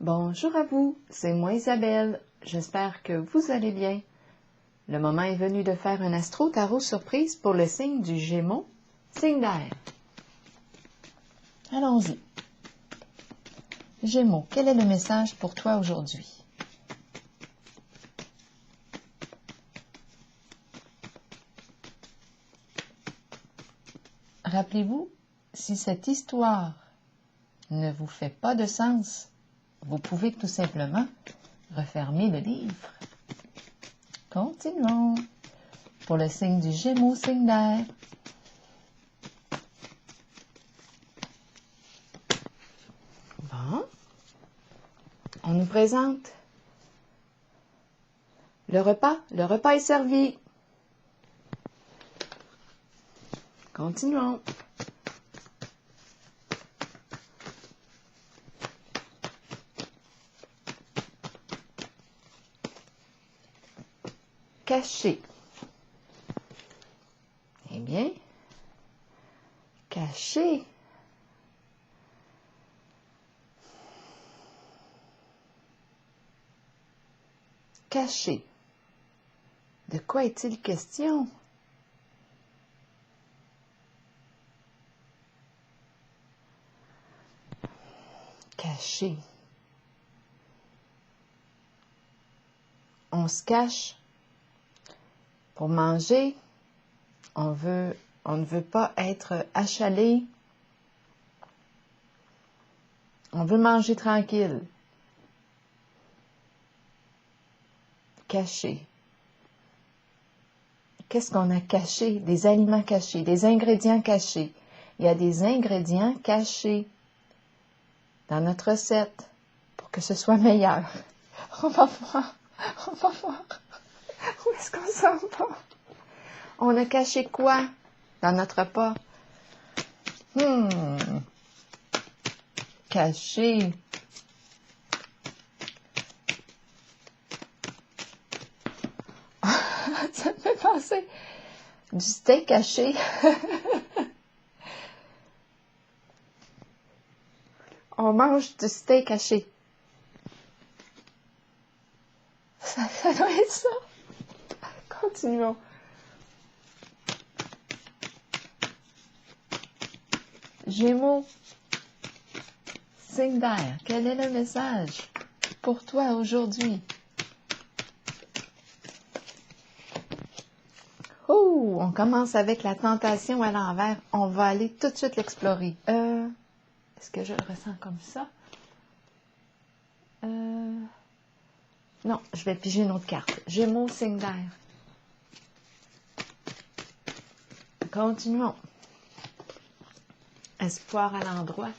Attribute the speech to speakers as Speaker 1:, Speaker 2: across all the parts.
Speaker 1: Bonjour à vous, c'est moi Isabelle. J'espère que vous allez bien. Le moment est venu de faire un astro-tarot surprise pour le signe du Gémeaux, signe d'air. Allons-y. Gémeaux, quel est le message pour toi aujourd'hui? Rappelez-vous, si cette histoire ne vous fait pas de sens, vous pouvez tout simplement refermer le livre. Continuons. Pour le signe du Gémeaux, signe d'air. Bon. On nous présente le repas. Le repas est servi. Continuons. Caché. Eh bien, caché. Caché. De quoi est-il question? Caché. On se cache pour manger. On ne veut pas être achalé. On veut manger tranquille. Caché. Qu'est-ce qu'on a caché? Des aliments cachés, des ingrédients cachés. Il y a des ingrédients cachés dans notre recette pour que ce soit meilleur. On va voir. Où est-ce qu'on s'en va? On a caché quoi dans notre repas? Caché. Ça me fait penser du steak caché. On mange du steak caché. Ça doit être ça. Continuons. Gémeaux, signe d'air, quel est le message pour toi aujourd'hui? On commence avec la tentation à l'envers. On va aller tout de suite l'explorer. Est-ce que je le ressens comme ça? Non, je vais piger une autre carte. Gémeaux, signe d'air. Continuons. Espoir à l'endroit.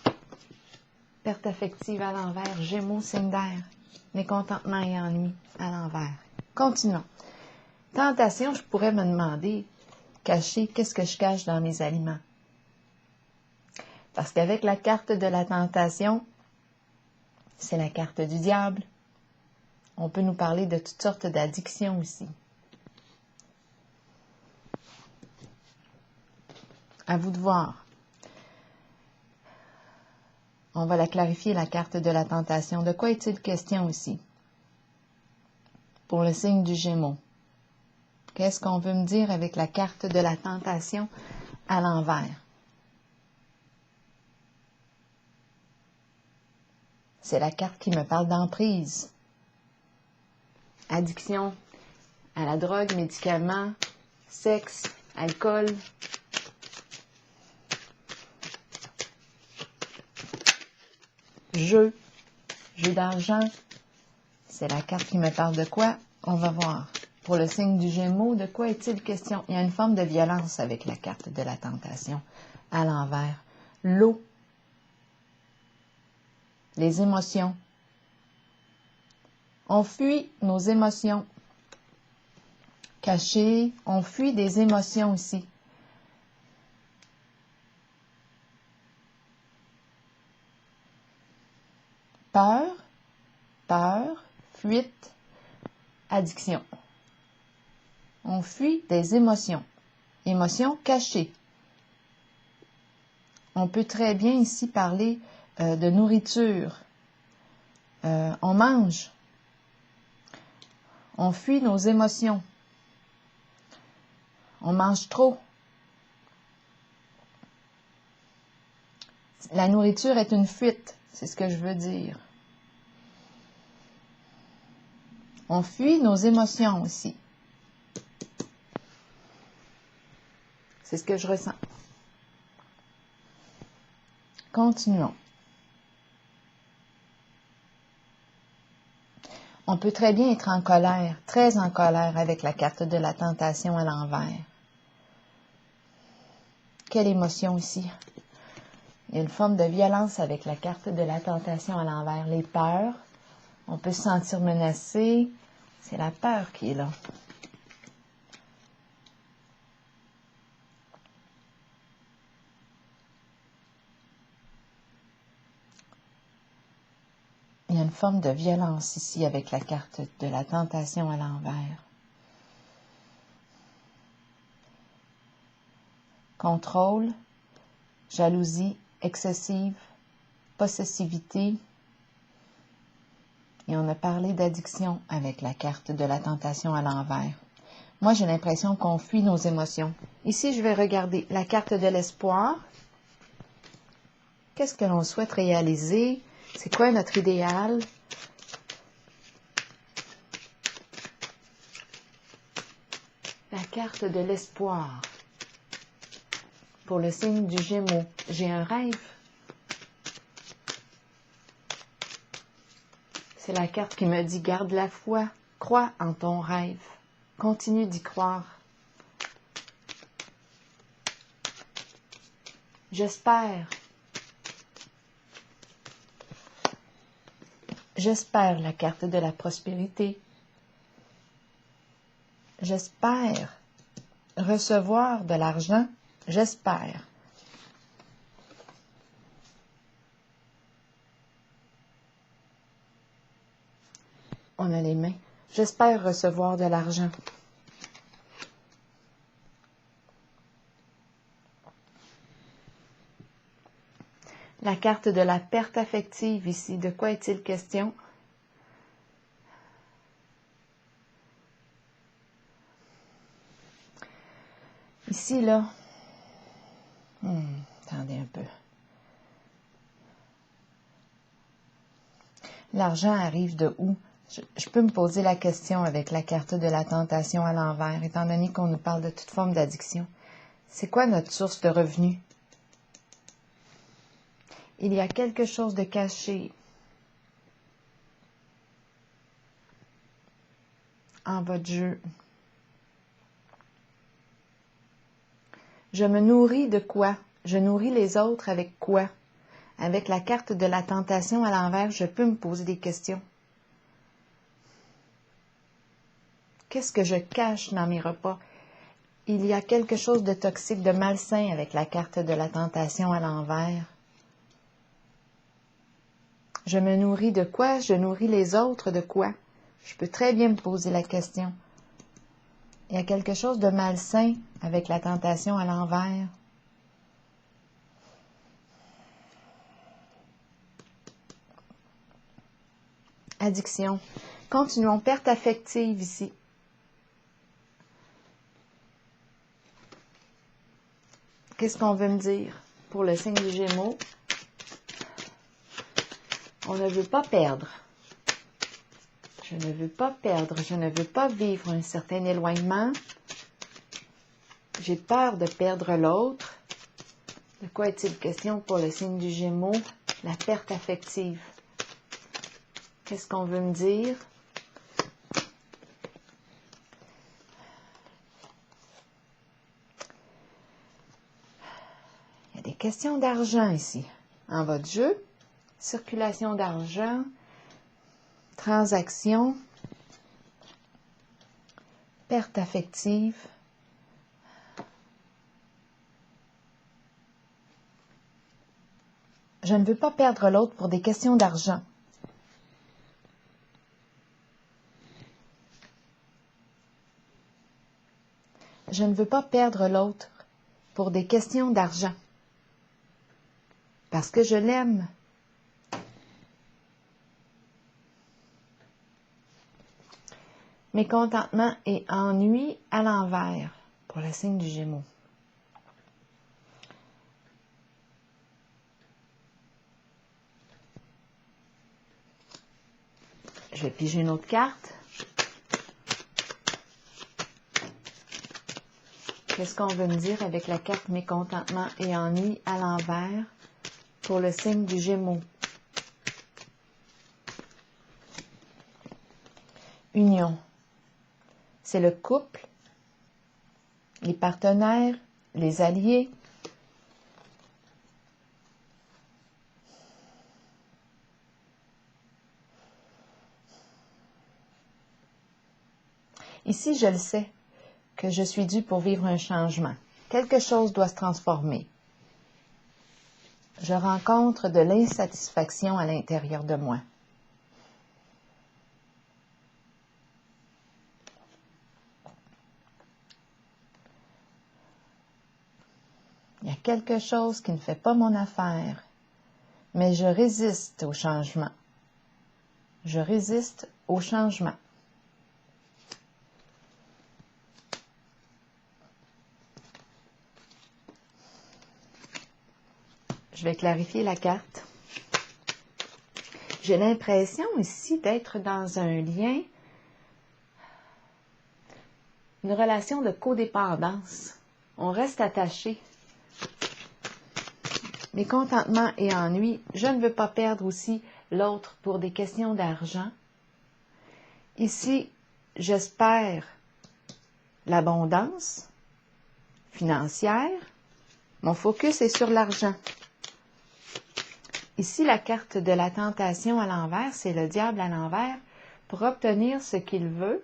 Speaker 1: Perte affective à l'envers. Gémeaux, signe d'air. Mécontentement et ennui à l'envers. Continuons. Tentation, je pourrais me demander, cacher, qu'est-ce que je cache dans mes aliments? Parce qu'avec la carte de la tentation, c'est la carte du diable. On peut nous parler de toutes sortes d'addictions aussi. À vous de voir. On va la clarifier, la carte de la tentation. De quoi est-il question ici? Pour le signe du Gémeaux. Qu'est-ce qu'on veut me dire avec la carte de la tentation à l'envers? C'est la carte qui me parle d'emprise. Addiction à la drogue, médicaments, sexe, alcool. Jeu d'argent. C'est la carte qui me parle de quoi? On va voir. Pour le signe du Gémeaux, de quoi est-il question? Il y a une forme de violence avec la carte de la tentation à l'envers. L'eau. Les émotions. On fuit nos émotions. Cachées, on fuit des émotions aussi. Peur, fuite, addiction. On fuit des émotions. Émotions cachées. On peut très bien ici parler de nourriture. On mange. On fuit nos émotions. On mange trop. La nourriture est une fuite, c'est ce que je veux dire. On fuit nos émotions aussi. C'est ce que je ressens. Continuons. On peut très bien être en colère, très en colère avec la carte de la tentation à l'envers. Quelle émotion ici? Il y a une forme de violence avec la carte de la tentation à l'envers. Les peurs, on peut se sentir menacé. C'est la peur qui est là. Il y a une forme de violence ici avec la carte de la tentation à l'envers. Contrôle, jalousie excessive, possessivité. Et on a parlé d'addiction avec la carte de la tentation à l'envers. Moi, j'ai l'impression qu'on fuit nos émotions. Ici, je vais regarder la carte de l'espoir. Qu'est-ce que l'on souhaite réaliser? C'est quoi notre idéal? La carte de l'espoir. Pour le signe du Gémeaux, j'ai un rêve. C'est la carte qui me dit « Garde la foi, crois en ton rêve, continue d'y croire. » J'espère. J'espère la carte de la prospérité. J'espère recevoir de l'argent. J'espère. On a les mains. J'espère recevoir de l'argent. La carte de la perte affective ici, de quoi est-il question? Ici, là, attendez un peu. L'argent arrive de où? Je peux me poser la question avec la carte de la tentation à l'envers, étant donné qu'on nous parle de toute forme d'addiction. C'est quoi notre source de revenus? Il y a quelque chose de caché en votre jeu. Je me nourris de quoi? Je nourris les autres avec quoi? Avec la carte de la tentation à l'envers, je peux me poser des questions. Qu'est-ce que je cache dans mes repas? Il y a quelque chose de toxique, de malsain avec la carte de la tentation à l'envers. Je me nourris de quoi? Je nourris les autres de quoi? Je peux très bien me poser la question. Il y a quelque chose de malsain avec la tentation à l'envers. Addiction. Continuons. Perte affective ici. Qu'est-ce qu'on veut me dire pour le signe du Gémeaux? On ne veut pas perdre. Je ne veux pas perdre. Je ne veux pas vivre un certain éloignement. J'ai peur de perdre l'autre. De quoi est-il question pour le signe du Gémeaux? La perte affective. Qu'est-ce qu'on veut me dire? Il y a des questions d'argent ici. En votre jeu, circulation d'argent, transaction, perte affective. Je ne veux pas perdre l'autre pour des questions d'argent. Je ne veux pas perdre l'autre pour des questions d'argent. Parce que je l'aime. mécontentement et ennui à l'envers pour le signe du Gémeaux. Je vais piger une autre carte. Qu'est-ce qu'on veut me dire avec la carte mécontentement et ennui à l'envers pour le signe du Gémeaux? Union. C'est le couple, les partenaires, les alliés. Ici, je le sais, que je suis due pour vivre un changement. Quelque chose doit se transformer. Je rencontre de l'insatisfaction à l'intérieur de moi. Il y a quelque chose qui ne fait pas mon affaire, mais je résiste au changement. Je résiste au changement. Je vais clarifier la carte. J'ai l'impression ici d'être dans un lien, une relation de codépendance. On reste attaché. Mécontentement et ennui, je ne veux pas perdre aussi l'autre pour des questions d'argent. Ici, j'espère l'abondance financière. Mon focus est sur l'argent. Ici, la carte de la tentation à l'envers, c'est le diable à l'envers. Pour obtenir ce qu'il veut,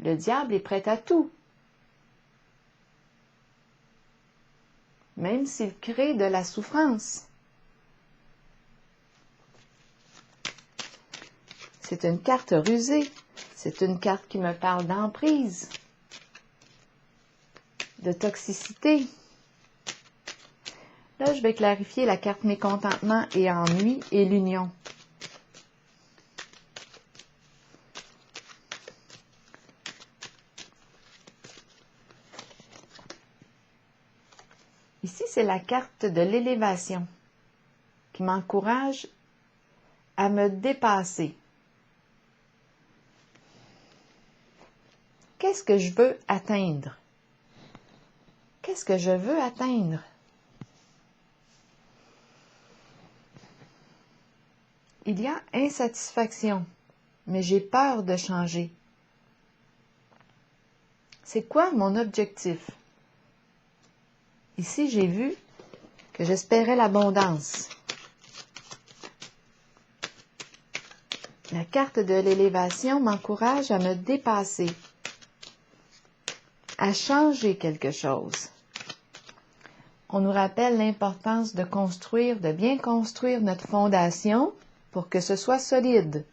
Speaker 1: le diable est prêt à tout. Même s'il crée de la souffrance. C'est une carte rusée. C'est une carte qui me parle d'emprise, de toxicité. Là, je vais clarifier la carte mécontentement et ennui et l'union. Ici, c'est la carte de l'élévation qui m'encourage à me dépasser. Qu'est-ce que je veux atteindre? Qu'est-ce que je veux atteindre? Il y a insatisfaction, mais j'ai peur de changer. C'est quoi mon objectif? Ici, j'ai vu que j'espérais l'abondance. La carte de l'élévation m'encourage à me dépasser, à changer quelque chose. On nous rappelle l'importance de construire, de bien construire notre fondation pour que ce soit solide.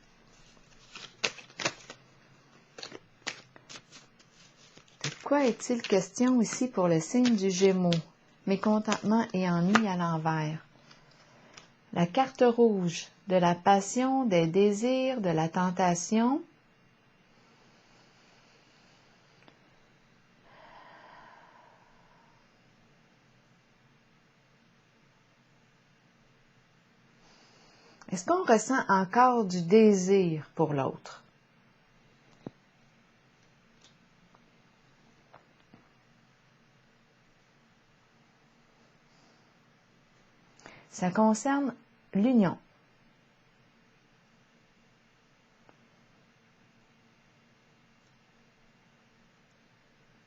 Speaker 1: De quoi est-il question ici pour le signe du Gémeaux? Mécontentement et ennui à l'envers. La carte rouge de la passion, des désirs, de la tentation. Est-ce qu'on ressent encore du désir pour l'autre? Ça concerne l'union.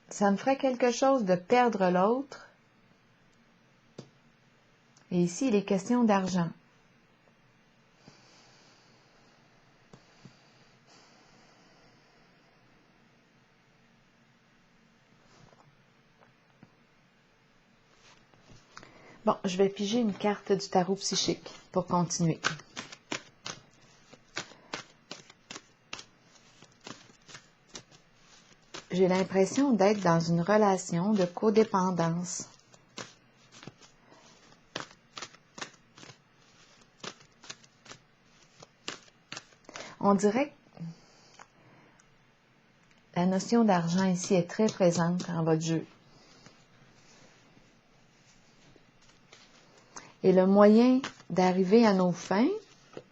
Speaker 1: Ça me ferait quelque chose de perdre l'autre. Et ici, il est question d'argent. Bon, je vais piger une carte du tarot psychique pour continuer. J'ai l'impression d'être dans une relation de codépendance. On dirait que La notion d'argent ici est très présente dans votre jeu. Et le moyen d'arriver à nos fins,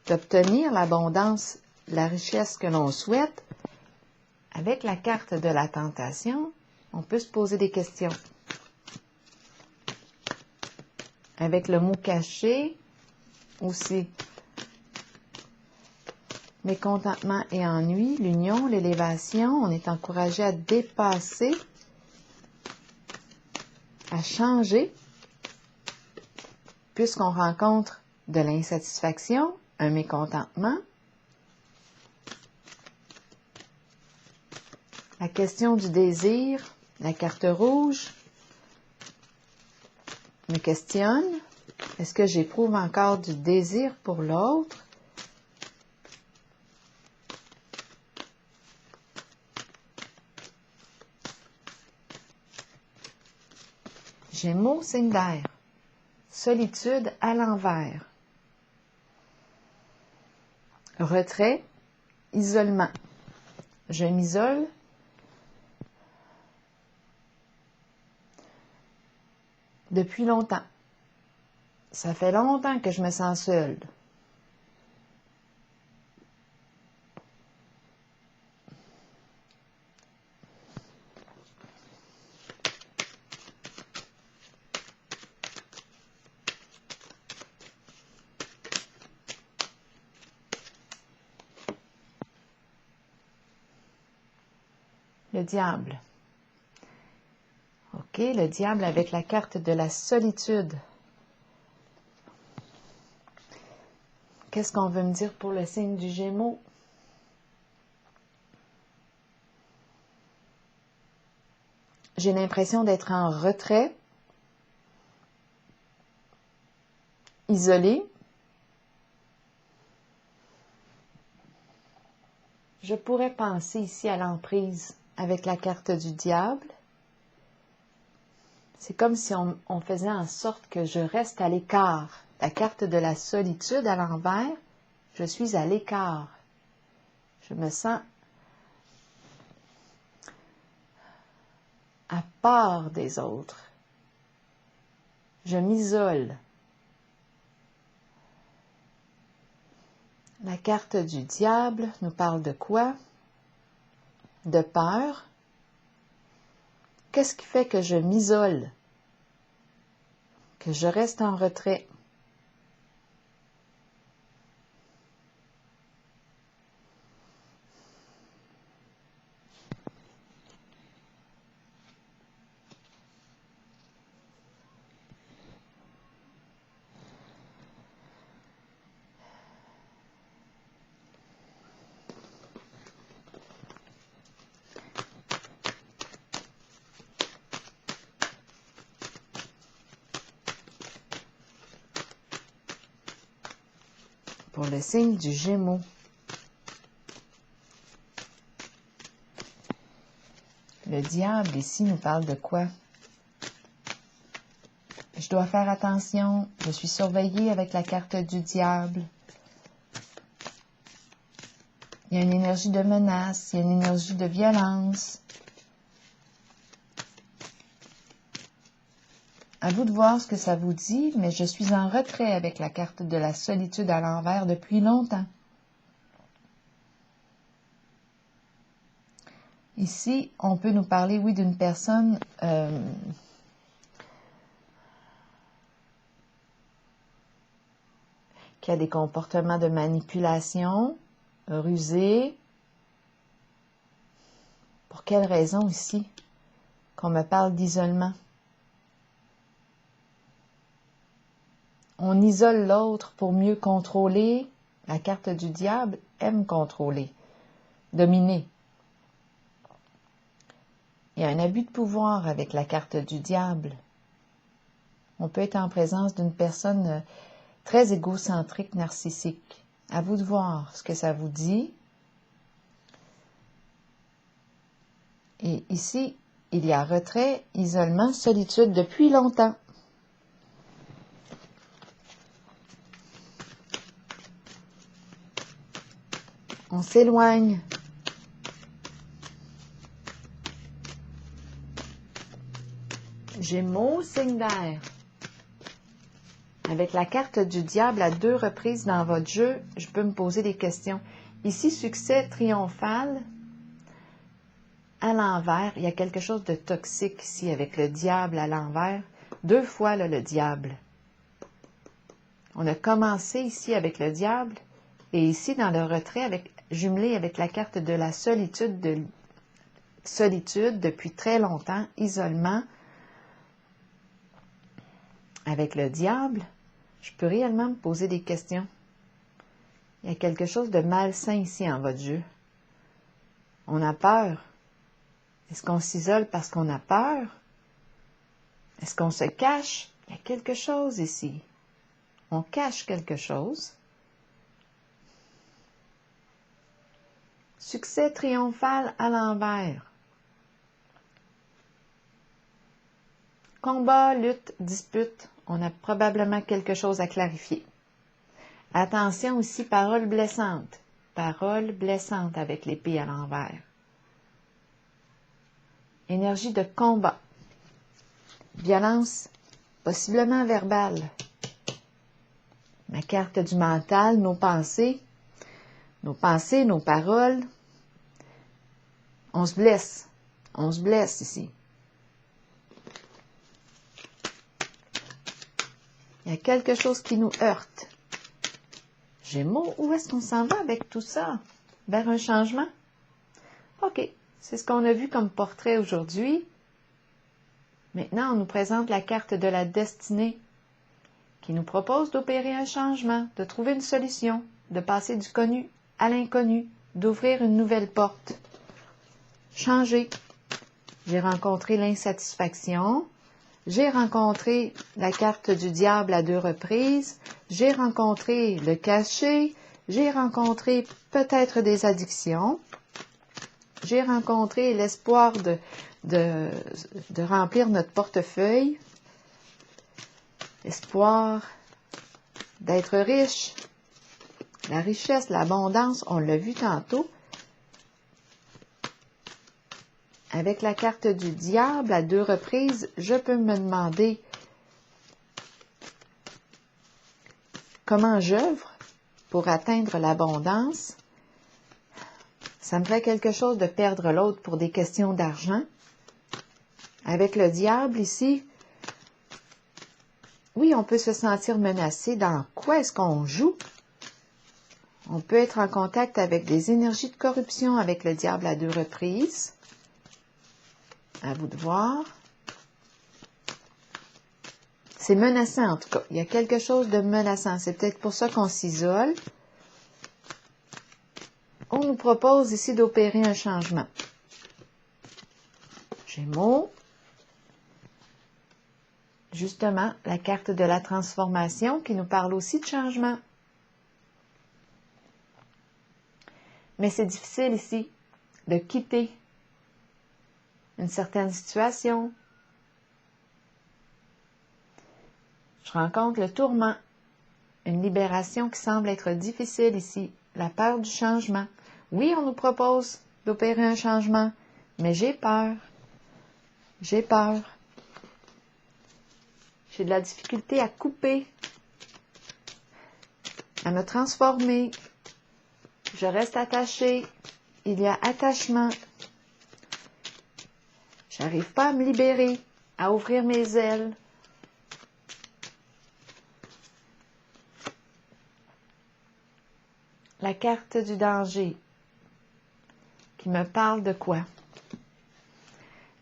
Speaker 1: d'obtenir l'abondance, la richesse que l'on souhaite, avec la carte de la tentation, on peut se poser des questions. Avec le mot caché, aussi. Mécontentement et ennui, l'union, l'élévation, on est encouragé à dépasser, à changer, puisqu'on rencontre de l'insatisfaction, un mécontentement. La question du désir, la carte rouge, me questionne. Est-ce que j'éprouve encore du désir pour l'autre? Gémeaux, signe d'air. Solitude à l'envers. Retrait, isolement. Je m'isole. Depuis longtemps. Ça fait longtemps que je me sens seule. Le diable. OK, le diable avec la carte de la solitude. Qu'est-ce qu'on veut me dire pour le signe du Gémeaux? J'ai l'impression d'être en retrait, isolé. Je pourrais penser ici à l'emprise avec la carte du diable. C'est comme si on faisait en sorte que je reste à l'écart. La carte de la solitude à l'envers, je suis à l'écart. Je me sens à part des autres. Je m'isole. La carte du diable nous parle de quoi? De peur. Qu'est-ce qui fait que je m'isole? Que je reste en retrait? Pour le signe du Gémeaux. Le diable ici nous parle de quoi? Je dois faire attention, je suis surveillée avec la carte du diable. Il y a une énergie de menace, il y a une énergie de violence. À vous de voir ce que ça vous dit, mais je suis en retrait avec la carte de la solitude à l'envers depuis longtemps. Ici, on peut nous parler, oui, d'une personne qui a des comportements de manipulation, rusés. Pour quelle raison ici qu'on me parle d'isolement? On isole l'autre pour mieux contrôler. La carte du diable aime contrôler, dominer. Il y a un abus de pouvoir avec la carte du diable. On peut être en présence d'une personne très égocentrique, narcissique. À vous de voir ce que ça vous dit. Et ici, il y a retrait, isolement, solitude depuis longtemps. On s'éloigne. Gémeaux, signe d'air. Avec la carte du diable à 2 reprises dans votre jeu, je peux me poser des questions. Ici, succès triomphal. À l'envers, il y a quelque chose de toxique ici avec le diable à l'envers. 2 fois là, le diable. On a commencé ici avec le diable et ici dans le retrait, jumelé avec la carte de la solitude, depuis très longtemps, isolement. Avec le diable, je peux réellement me poser des questions. Il y a quelque chose de malsain ici en votre jeu. On a peur. Est-ce qu'on s'isole parce qu'on a peur? Est-ce qu'on se cache? Il y a quelque chose ici. On cache quelque chose. Succès triomphal à l'envers. Combat, lutte, dispute. On a probablement quelque chose à clarifier. Attention ici, parole blessante. Parole blessante avec l'épée à l'envers. Énergie de combat. Violence, possiblement verbale. Ma carte du mental, nos pensées, nos paroles. On se blesse ici. Il y a quelque chose qui nous heurte. Gémeaux, où est-ce qu'on s'en va avec tout ça? Vers un changement? OK, c'est ce qu'on a vu comme portrait aujourd'hui. Maintenant, on nous présente la carte de la destinée qui nous propose d'opérer un changement, de trouver une solution, de passer du connu à l'inconnu, d'ouvrir une nouvelle porte. Changer. J'ai rencontré l'insatisfaction. J'ai rencontré la carte du diable à 2 reprises. J'ai rencontré le cachet. J'ai rencontré peut-être des addictions. J'ai rencontré l'espoir de remplir notre portefeuille. L'espoir d'être riche. La richesse, l'abondance, on l'a vu tantôt. Avec la carte du diable à 2 reprises, je peux me demander comment j'œuvre pour atteindre l'abondance. Ça me ferait quelque chose de perdre l'autre pour des questions d'argent. Avec le diable ici, oui, on peut se sentir menacé. Dans quoi est-ce qu'on joue? On peut être en contact avec des énergies de corruption avec le diable à 2 reprises. À vous de voir. C'est menaçant en tout cas. Il y a quelque chose de menaçant. C'est peut-être pour ça qu'on s'isole. On nous propose ici d'opérer un changement. Gémeaux. Justement, la carte de la transformation qui nous parle aussi de changement. Mais c'est difficile ici de quitter une certaine situation. Je rencontre le tourment, une libération qui semble être difficile ici, la peur du changement. Oui, on nous propose d'opérer un changement, mais j'ai peur. J'ai peur. J'ai de la difficulté à couper, à me transformer. Je reste attachée. Il y a attachement. J'arrive pas à me libérer, à ouvrir mes ailes. La carte du danger qui me parle de quoi?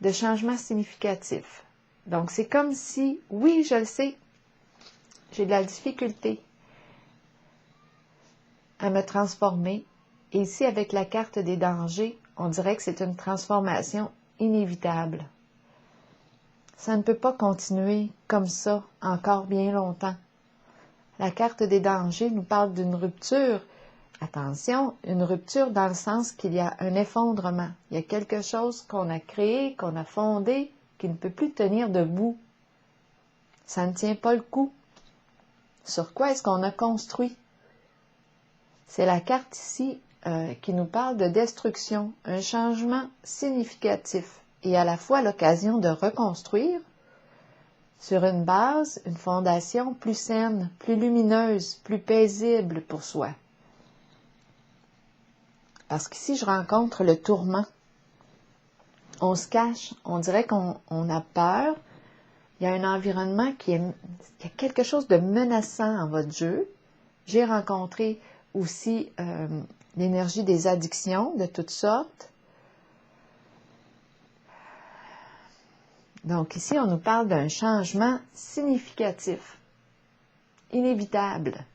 Speaker 1: De changement significatif. Donc, c'est comme si, oui, je le sais, j'ai de la difficulté à me transformer. Et ici, avec la carte des dangers, on dirait que c'est une transformation inévitable. Ça ne peut pas continuer comme ça encore bien longtemps. La carte des dangers nous parle d'une rupture. Attention, une rupture dans le sens qu'il y a un effondrement. Il y a quelque chose qu'on a créé, qu'on a fondé, qui ne peut plus tenir debout. Ça ne tient pas le coup. Sur quoi est-ce qu'on a construit? C'est la carte ici qui nous parle de destruction, un changement significatif et à la fois l'occasion de reconstruire sur une base, une fondation plus saine, plus lumineuse, plus paisible pour soi. Parce qu'ici, je rencontre le tourment. On se cache, on dirait qu'on a peur. Il y a un environnement il y a quelque chose de menaçant en votre jeu. J'ai rencontré aussi l'énergie des addictions de toutes sortes. Donc ici, on nous parle d'un changement significatif, inévitable.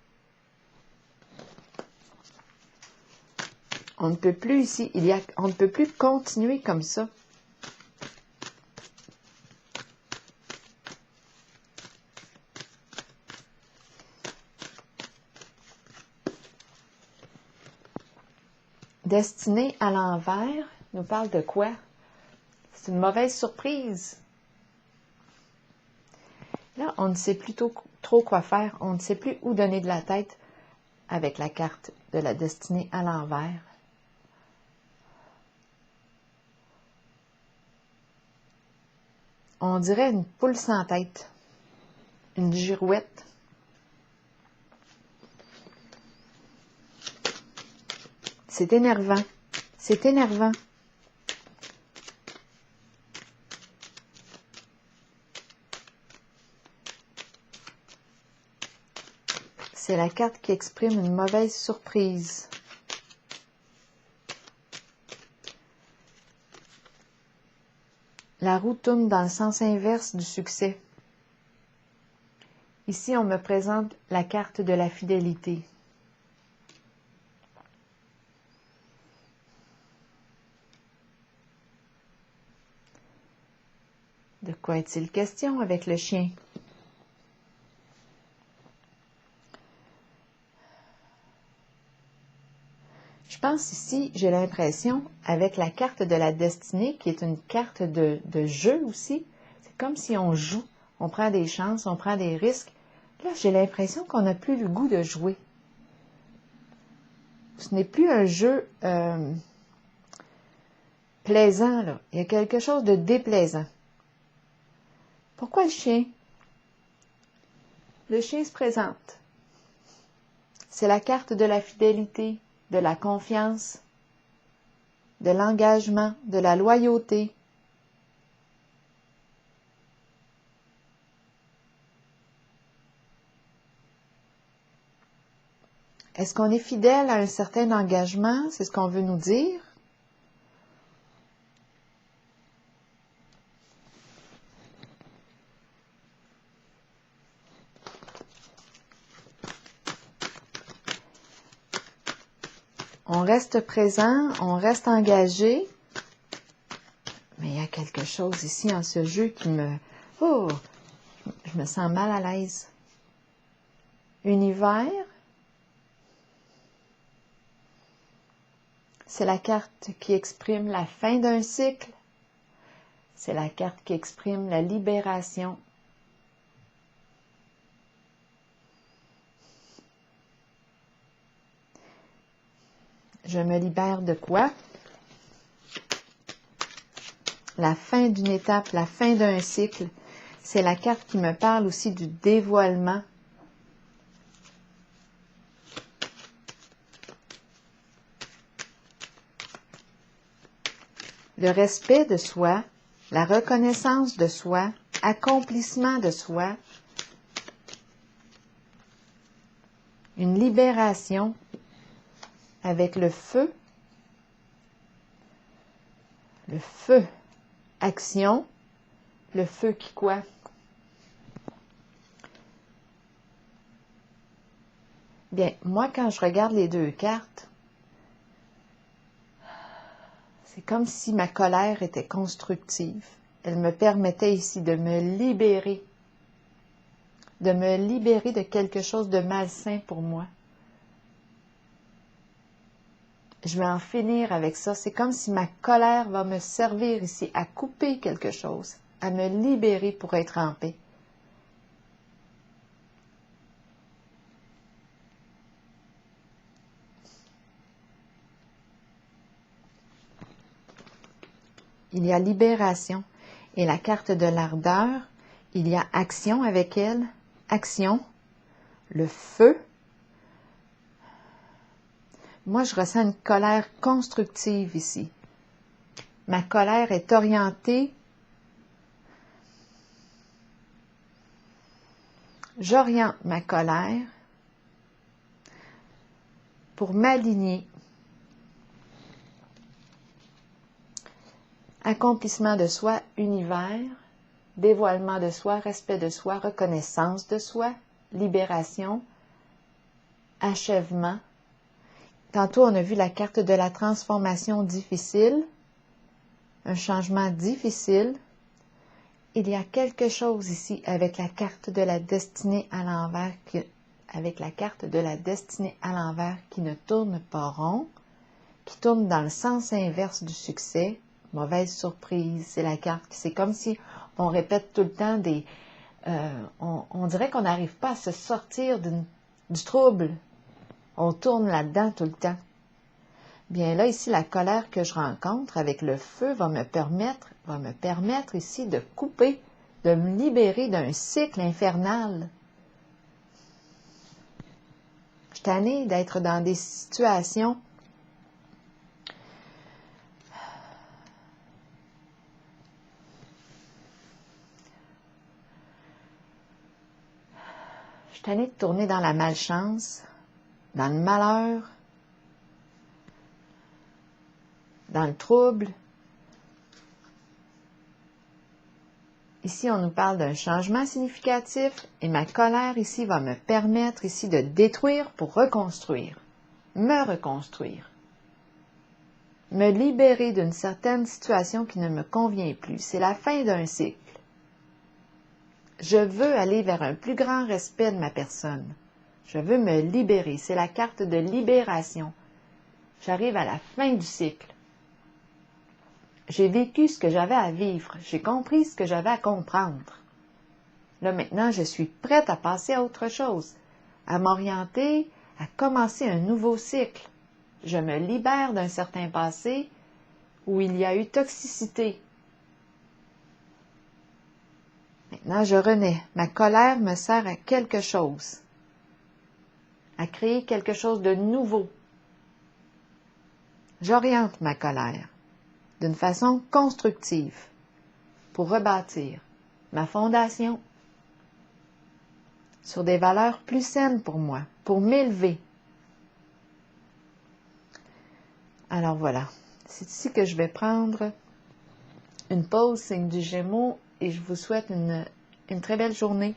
Speaker 1: On ne peut plus ici, on ne peut plus continuer comme ça. Destinée à l'envers nous parle de quoi? C'est une mauvaise surprise. Là, on ne sait plus trop quoi faire. On ne sait plus où donner de la tête avec la carte de la destinée à l'envers. On dirait une poule sans tête, une girouette. C'est énervant. C'est énervant. C'est la carte qui exprime une mauvaise surprise. La roue tourne dans le sens inverse du succès. Ici, on me présente la carte de la fidélité. De quoi est-il question avec le chien? Je pense ici, j'ai l'impression, avec la carte de la destinée, qui est une carte de jeu aussi, c'est comme si on joue, on prend des chances, on prend des risques. Là, j'ai l'impression qu'on n'a plus le goût de jouer. Ce n'est plus un jeu plaisant, là. Il y a quelque chose de déplaisant. Pourquoi le chien? Le chien se présente. C'est la carte de la fidélité, de la confiance, de l'engagement, de la loyauté. Est-ce qu'on est fidèle à un certain engagement? C'est ce qu'on veut nous dire? On reste présent, on reste engagé, mais il y a quelque chose ici en ce jeu qui me... Oh! Je me sens mal à l'aise. Univers, c'est la carte qui exprime la fin d'un cycle. C'est la carte qui exprime la libération. Je me libère de quoi? La fin d'une étape, la fin d'un cycle. C'est la carte qui me parle aussi du dévoilement. Le respect de soi, la reconnaissance de soi, accomplissement de soi, une libération avec le feu, action, le feu qui quoi? Bien, moi quand je regarde les deux cartes, c'est comme si ma colère était constructive. Elle me permettait ici de me libérer de quelque chose de malsain pour moi. Je vais en finir avec ça. C'est comme si ma colère va me servir ici à couper quelque chose, à me libérer pour être en paix. Il y a libération et la carte de l'ardeur il y a action avec elle, action, le feu. Moi, je ressens une colère constructive ici. Ma colère est orientée. J'oriente ma colère pour m'aligner. Accomplissement de soi, univers, dévoilement de soi, respect de soi, reconnaissance de soi, libération, achèvement. Tantôt, on a vu la carte de la transformation difficile, un changement difficile. Il y a quelque chose ici avec la carte de la destinée à l'envers, qui ne tourne pas rond, qui tourne dans le sens inverse du succès. Mauvaise surprise, c'est la carte. C'est comme si on répète tout le temps on dirait qu'on n'arrive pas à se sortir du trouble. On tourne là-dedans tout le temps. Bien là, ici, la colère que je rencontre avec le feu va me permettre ici de couper, de me libérer d'un cycle infernal. Je suis tannée d'être dans des situations Je suis tannée de tourner dans la malchance, dans le malheur, dans le trouble. Ici, on nous parle d'un changement significatif et ma colère ici va me permettre ici de détruire pour reconstruire, me reconstruire, me libérer d'une certaine situation qui ne me convient plus. C'est la fin d'un cycle. Je veux aller vers un plus grand respect de ma personne. Je veux me libérer. C'est la carte de libération. J'arrive à la fin du cycle. J'ai vécu ce que j'avais à vivre. J'ai compris ce que j'avais à comprendre. Là, maintenant, je suis prête à passer à autre chose, à m'orienter, à commencer un nouveau cycle. Je me libère d'un certain passé où il y a eu toxicité. Maintenant, je renais. Ma colère me sert à quelque chose, à créer quelque chose de nouveau. J'oriente ma colère d'une façon constructive pour rebâtir ma fondation sur des valeurs plus saines pour moi, pour m'élever. Alors voilà, c'est ici que je vais prendre une pause, signe du Gémeaux, et je vous souhaite une très belle journée.